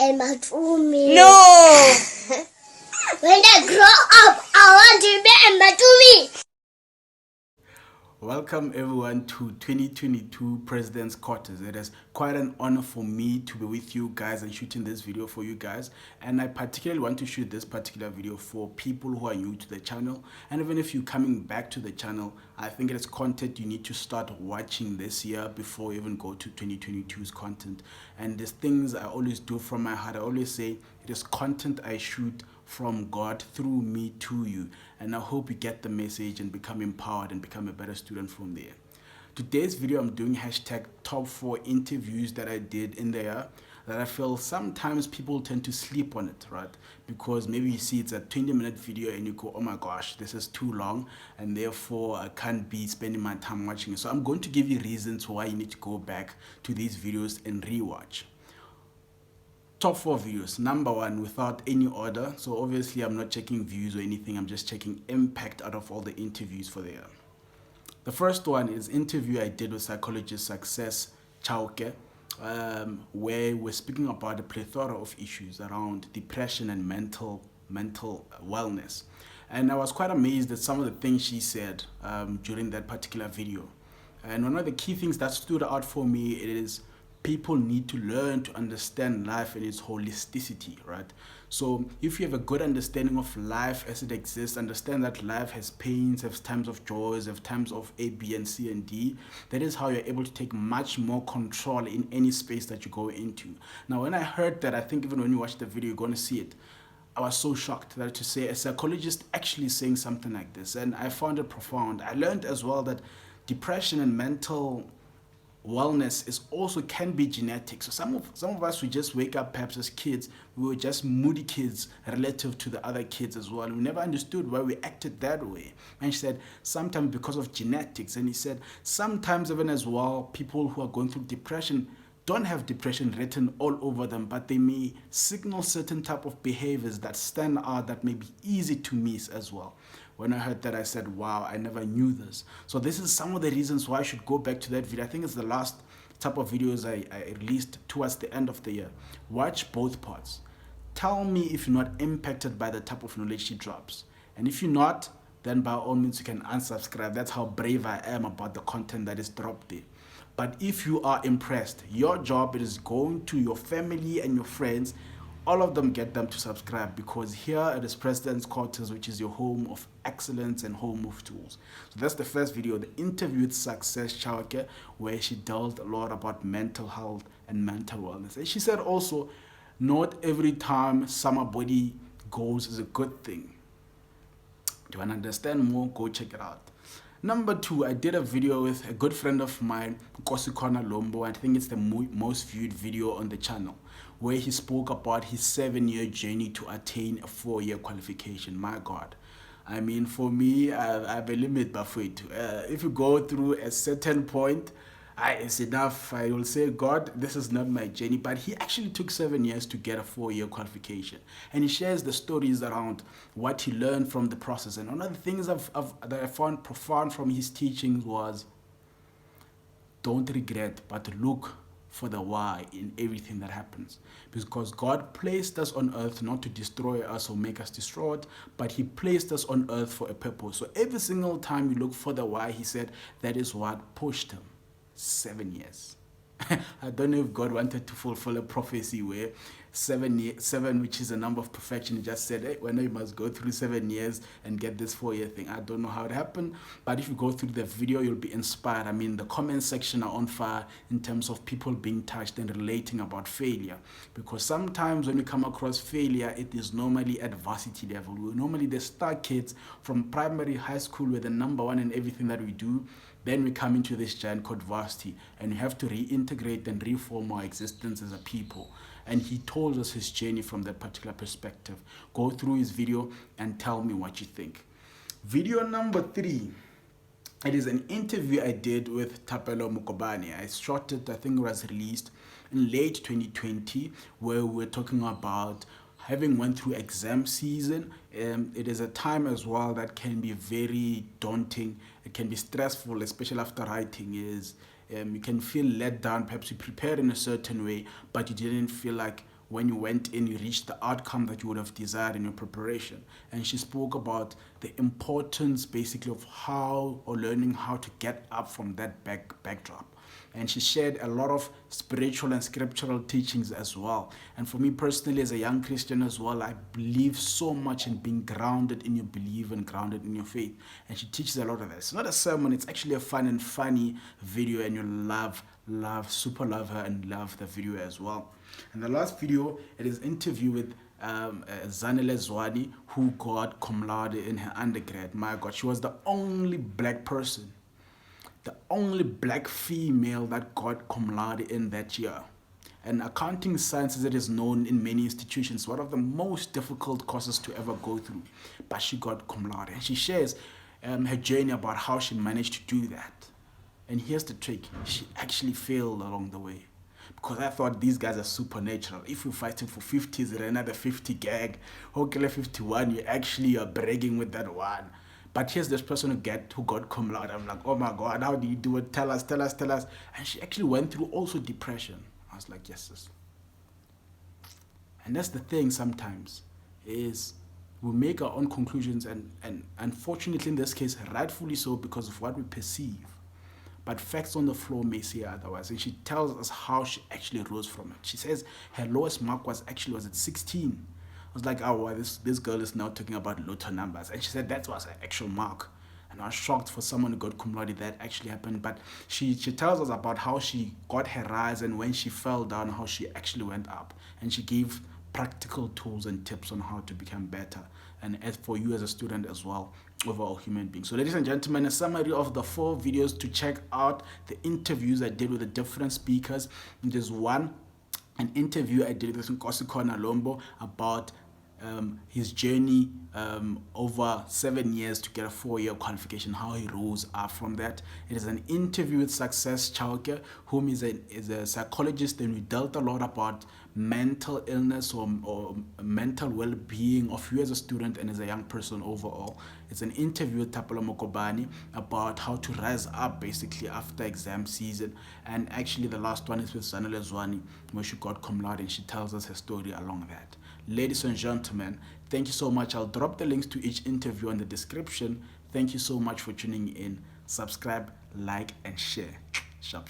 and Matumi. No! When I grow up, I want to be a Matumi. Welcome everyone to 2022 President's Quarters. It is quite an honor for me to be with you guys and shooting this video for you guys. And I particularly want to shoot this particular video for people who are new to the channel. And even if you're coming back to the channel, I think it is content you need to start watching this year before you even go to 2022's content. And there's things I always do from my heart. I always say it is content I shoot from God through me to you, and I hope you get the message and become empowered and become a better student from there. Today's video I'm doing hashtag top 4 interviews that I did in the year that I feel sometimes people tend to sleep on it, right? Because maybe you see it's a 20-minute video and you go, oh my gosh, this is too long, and therefore I can't be spending my time watching it. So I'm going to give you reasons why you need to go back to these videos and rewatch. Top 4 videos. Number 1, without any order. So obviously I'm not checking views or anything. I'm just checking impact out of all the interviews for the year. The first one is interview I did with Psychologist Success Chauke, where we're speaking about a plethora of issues around depression and mental wellness. And I was quite amazed at some of the things she said during that particular video. And one of the key things that stood out for me is people need to learn to understand life in its holisticity, right? So if you have a good understanding of life as it exists, understand that life has pains, has times of joys, has times of A, B, and C, and D, that is how you're able to take much more control in any space that you go into. Now, when I heard that, I think even when you watch the video, you're going to see it. I was so shocked that to say a psychologist actually saying something like this, and I found it profound. I learned as well that depression and mental wellness is also can be genetic. So some of us, we just wake up perhaps as kids, we were just moody kids relative to the other kids as well. We never understood why we acted that way. And she said sometimes because of genetics, and he said sometimes even as well people who are going through depression don't have depression written all over them, but they may signal certain type of behaviors that stand out that may be easy to miss as well. When I heard that, I said, wow, I never knew this. So this is some of the reasons why I should go back to that video. I think it's the last type of videos I released towards the end of the year. Watch both parts. Tell me if you're not impacted by the type of knowledge she drops. And if you're not, then by all means you can unsubscribe. That's how brave I am about the content that is dropped there. But if you are impressed, your job is going to your family and your friends, all of them, get them to subscribe, because here at the President's Quarters, which is your home of excellence and home of tools. So that's the first video, the interview with Success Chauke, where she dealt a lot about mental health and mental wellness. And she said also, not every time summer body goes is a good thing. Do you want to understand more? Go check it out. Number 2, I did a video with a good friend of mine, Nkosikhona. I think it's the most viewed video on the channel, where he spoke about his 7-year journey to attain a 4-year qualification. My God. I mean, for me, I have a limit, Bafwetu. If you go through a certain point, it's enough. I will say, God, this is not my journey. But he actually took 7 years to get a 4-year qualification. And he shares the stories around what he learned from the process. And one of the things that I found profound from his teachings was, don't regret, but look for the why in everything that happens. Because God placed us on earth not to destroy us or make us distraught, but he placed us on earth for a purpose. So every single time you look for the why, he said, that is what pushed him. 7 years. I don't know if God wanted to fulfill a prophecy where 7, which is a number of perfection, he just said, hey, when you must go through 7 years and get this 4-year thing. I don't know how it happened, but if you go through the video, you'll be inspired. I mean, the comment section are on fire in terms of people being touched and relating about failure. Because sometimes when you come across failure, it is normally at varsity level. We're normally the star kids from primary, high school, we're the number 1 in everything that we do. Then we come into this giant called varsity, and we have to reintegrate and reform our existence as a people. And he told us his journey from that particular perspective. Go through his video and tell me what you think. Video number 3. It is an interview I did with Thapelo. I shot it, I think it was released in late 2020, where we're talking about having went through exam season. It is a time as well that can be very daunting. It can be stressful, especially after writing. You can feel let down. Perhaps you prepared in a certain way, but you didn't feel like when you went in, you reached the outcome that you would have desired in your preparation. And she spoke about the importance basically of learning how to get up from that backdrop. And she shared a lot of spiritual and scriptural teachings as well. And for me personally, as a young Christian as well, I believe so much in being grounded in your belief and grounded in your faith. And she teaches a lot of that. It's not a sermon, it's actually a fun and funny video, and you'll super love her and love the video as well. And the last video, it is interview with Zanele, who got cum laude in her undergrad. My God, she was the only black person, the only black female that got cum laude in that year. And accounting science, as it is known in many institutions, one of the most difficult courses to ever go through. But she got cum laude, and she shares her journey about how she managed to do that. And here's the trick: she actually failed along the way. Because I thought these guys are supernatural. If you're fighting for 50s, there another 50 gag. Okay, 51, you actually are bragging with that one. But here's this person who got cum laude. I'm like, oh my God, how do you do it? Tell us. And she actually went through also depression. I was like, yes, sis. And that's the thing sometimes, is we make our own conclusions, and unfortunately in this case, rightfully so, because of what we perceive. But facts on the floor may say otherwise. And she tells us how she actually rose from it. She says her lowest mark was at 16. I was like, oh, well, this girl is now talking about lotto numbers. And she said that was her actual mark. And I was shocked for someone who got cum laude that actually happened. But she tells us about how she got her rise, and when she fell down, how she actually went up. And she gave practical tools and tips on how to become better. And as for you as a student as well, overall human being. So ladies and gentlemen, a summary of the 4 videos to check out: the interviews I did with the different speakers. And there's an interview I did with Nkosikhona about his journey over 7 years to get a 4-year qualification, how he rose up from that. It is an interview with Success Chauke, whom is a psychologist, and we dealt a lot about mental illness or mental well-being of you as a student and as a young person overall. It's an interview with Thapelo about how to rise up basically after exam season. And actually the last one is with Zanele, where she got cum laude, and she tells us her story along that. Ladies and gentlemen, thank you so much. I'll drop the links to each interview in the description. Thank you so much for tuning in. Subscribe, like, and share. Sharp.